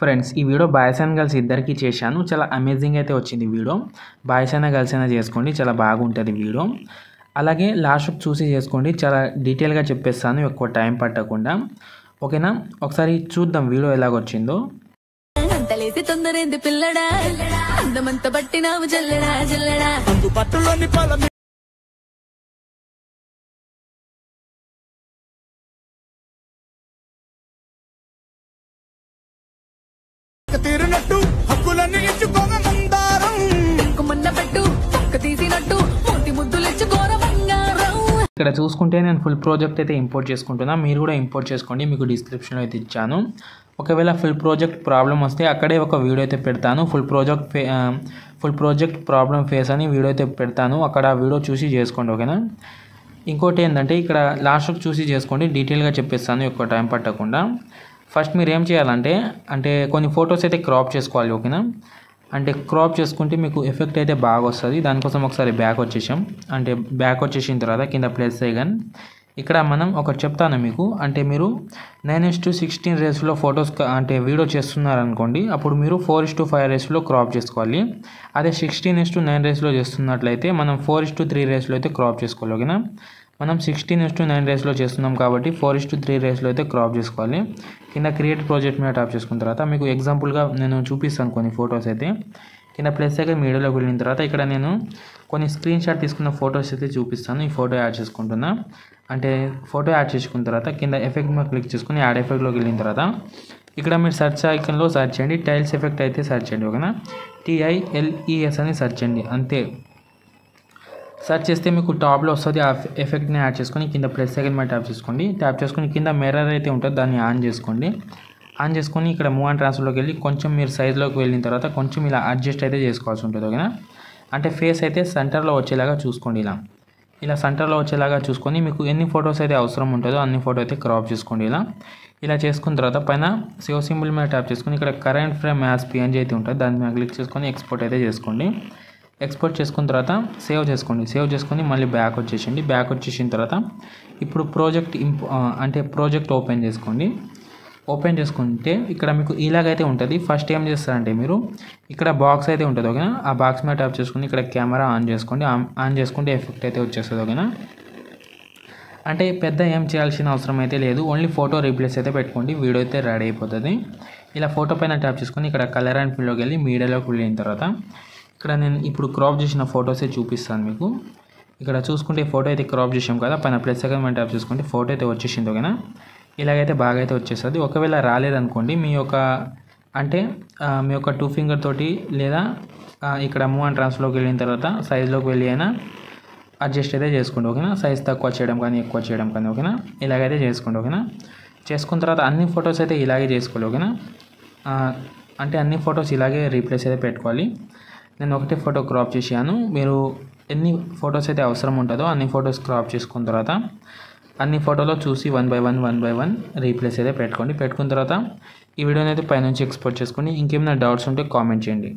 Friends ఈ video boys and girls ఇద్దరికి చేశాను. చాలా అమేజింగ్ అయితే వచ్చింది వీడియో. బాయ్స్ అయినా గర్ల్స్ అయినా చేసుకోండి, చాలా బాగుంటుంది వీడియో. అలాగే లాస్ట్ చూసి చేసుకోండి, చాలా డీటెయిల్గా చెప్పేస్తాను, ఎక్కువ టైం పట్టకుండా. ఓకేనా, ఒకసారి చూద్దాం వీడియో ఎలాగొచ్చిందో. అంతలేసి తొందరేంది పిల్లడా, అందమంత పట్టినావు జల్లడా జల్లడా. తీరినట్టు హక్కులన్నీ ఇచ్చుకోగ మందారం కుమ్మన్న పెట్టు పక్క తీసినట్టు మూతి ముద్దులు ఇచ్చుకోర బంగారం. ఇక్కడ చూసుకుంటే నేను ఫుల్ ప్రాజెక్ట్ అయితే ఇంపోర్ట్ చేసుకుంటున్నా, మీరు కూడా ఇంపోర్ట్ చేసుకోండి, మీకు డిస్క్రిప్షన్లో అయితే ఇచ్చాను. ఒకవేళ ఫుల్ ప్రాజెక్ట్ ప్రాబ్లం వస్తే అక్కడే ఒక వీడియో అయితే పెడతాను. ఫుల్ ప్రాజెక్ట్ ప్రాబ్లం ఫేస్ అని వీడియో అయితే పెడతాను, అక్కడ వీడియో చూసి చేసుకోండి. ఓకేనా, ఇంకోటి ఏంటంటే ఇక్కడ లాస్ట్ చూసి చేసుకోండి, డీటెయిల్గా చెప్పేస్తాను ఎక్కువ టైం పట్టకుండా. ఫస్ట్ మీరు ఏం చేయాలంటే కొన్ని ఫొటోస్ అయితే క్రాప్ చేసుకోవాలి. ఓకేనా, క్రాప్ చేసుకుంటే మీకు ఎఫెక్ట్ అయితే బాగా వస్తుంది. దానికోసం ఒకసారి బ్యాక్ వచ్చేసాం. బ్యాక్ వచ్చేసిన తర్వాత కింద ప్లస్ ఐకాన్, ఇక్కడ మనం ఒకటి చెప్తాను మీకు. మీరు 9:16 రేషియోలో ఫొటోస్ వీడియో చేస్తున్నారనుకోండి, అప్పుడు మీరు 4:5 రేషియోలో క్రాప్ చేసుకోవాలి. అదే 16:9 రేషియోలో చేస్తున్నట్లయితే మనం 4:3 రేషియోలో అయితే క్రాప్ చేసుకోవాలి. ఓకేనా, మనం 16:9 రేషియోలో చేస్తున్నాం కాబట్టి 4:3 రేషియోలో అయితే క్రాప్ చేసుకోవాలి. కింద క్రియేట్ ప్రాజెక్ట్ మీద టాప్ చేసుకున్న తర్వాత మీకు ఎగ్జాంపుల్గా నేను చూపిస్తాను కొన్ని ఫొటోస్ అయితే. కింద ప్లస్ అయితే మీడియోలోకి వెళ్ళిన తర్వాత ఇక్కడ నేను కొన్ని స్క్రీన్ షాట్ తీసుకున్న ఫొటోస్ అయితే చూపిస్తాను. ఈ ఫోటో యాడ్ చేసుకుంటున్నా. ఫోటో యాడ్ చేసుకున్న తర్వాత కింద ఎఫెక్ట్ మీద క్లిక్ చేసుకుని యాడ్ ఎఫెక్ట్లోకి వెళ్ళిన తర్వాత ఇక్కడ మీరు సెర్చ్ ఐకన్లో సెర్చ్ చేయండి, టైల్స్ ఎఫెక్ట్ అయితే సెర్చ్ చేయండి. ఓకేనా, TILES అని సెర్చ్ చేయండి, అంతే. సెర్చ్ చేస్తే మీకు టాప్లో వస్తుంది. ఆ ఎఫెక్ట్ని యాడ్ చేసుకొని కింద ప్లస్ సెకండ్ మీద ట్యాప్ చేసుకోండి. ట్యాప్ చేసుకొని కింద మిర్రర్ అయితే ఉంటుంది, దాన్ని ఆన్ చేసుకోండి. ఆన్ చేసుకొని ఇక్కడ మూవ్ అండ్ ట్రాన్స్ఫర్లోకి వెళ్ళి కొంచెం మీరు సైజ్లోకి వెళ్ళిన తర్వాత కొంచెం ఇలా అడ్జస్ట్ అయితే చేసుకోవాల్సి ఉంటుంది. ఓకేనా, ఫేస్ అయితే సెంటర్లో వచ్చేలాగా చూసుకోండి. ఇలా సెంటర్లో వచ్చేలాగా చూసుకొని మీకు ఎన్ని ఫొటోస్ అయితే అవసరం ఉంటుందో అన్ని ఫోటో అయితే క్రాప్ చేసుకోండి. ఇలా చేసుకున్న తర్వాత పైన సేవ్ సింబల్ మీద ట్యాప్ చేసుకొని ఇక్కడ కరెంట్ ఫ్రేమ్ యాజ్ PNG అయితే ఉంటుంది, దాని మీద క్లిక్ చేసుకొని ఎక్స్పోర్ట్ అయితే చేసుకోండి. ఎక్స్పోర్ట్ చేసుకున్న తర్వాత సేవ్ చేసుకోండి. సేవ్ చేసుకొని మళ్ళీ బ్యాక్ వచ్చేసింది. బ్యాక్ వచ్చేసిన తర్వాత ఇప్పుడు ప్రాజెక్ట్ ఓపెన్ చేసుకోండి. ఓపెన్ చేసుకుంటే ఇక్కడ మీకు ఇలాగైతే ఉంటుంది. ఫస్ట్ ఏం చేస్తారంటే మీరు ఇక్కడ బాక్స్ అయితే ఉంటుంది. ఓకేనా, ఆ బాక్స్ మీద ట్యాప్ చేసుకుని ఇక్కడ కెమెరా ఆన్ చేసుకోండి. ఆన్ చేసుకుంటే ఎఫెక్ట్ అయితే వచ్చేస్తుంది. ఓకేనా, పెద్ద ఏం చేయాల్సిన అవసరం అయితే లేదు, ఓన్లీ ఫోటో రీప్లేస్ అయితే పెట్టుకోండి, వీడియో అయితే రెడీ అయిపోతుంది. ఇలా ఫోటో పైన ట్యాప్ చేసుకొని ఇక్కడ కలర్ అండ్ ఫీల్డ్లోకి వెళ్ళి మీడియాలోకి వెళ్ళిన తర్వాత ఇక్కడ నేను ఇప్పుడు క్రాప్ చేసిన ఫొటోసే చూపిస్తాను మీకు. ఇక్కడ చూసుకుంటే ఫోటో అయితే క్రాప్ చేసాం కదా, పైన ప్లస్ సెకండ్ మనం ట్యాప్ చేసుకుంటే ఫోటో అయితే వచ్చేసింది. ఓకేనా, ఇలాగైతే బాగా అయితే వచ్చేస్తుంది. ఒకవేళ రాలేదనుకోండి మీ యొక్క 2 ఫింగర్ తోటి లేదా ఇక్కడ మూవ్ అండ్ ట్రాన్స్ఫర్లోకి వెళ్ళిన తర్వాత సైజ్లోకి వెళ్ళి అయినా అడ్జస్ట్ అయితే చేసుకోండి. ఓకేనా, సైజ్ తక్కువ చేయడం కానీ ఎక్కువ చేయడం కానీ. ఓకేనా, ఇలాగైతే చేసుకోండి. ఓకేనా, చేసుకున్న తర్వాత అన్ని ఫొటోస్ అయితే ఇలాగే చేసుకోవాలి. ఓకేనా, అన్ని ఫొటోస్ ఇలాగే రీప్లేస్ అయితే పెట్టుకోవాలి. నేను ఒకటే ఫోటో క్రాప్ చేశాను. మీరు ఎన్ని ఫొటోస్ అయితే అవసరం ఉంటుందో అన్ని ఫొటోస్ క్రాప్ చేసుకున్న తర్వాత అన్ని ఫోటోలో చూసి 1 by 1 రీప్లేస్ అయితే పెట్టుకోండి. పెట్టుకున్న తర్వాత ఈ వీడియోని అయితే పైనుంచి ఎక్స్పోర్ట్ చేసుకొని ఇంకేమైనా డౌట్స్ ఉంటే కామెంట్ చేయండి.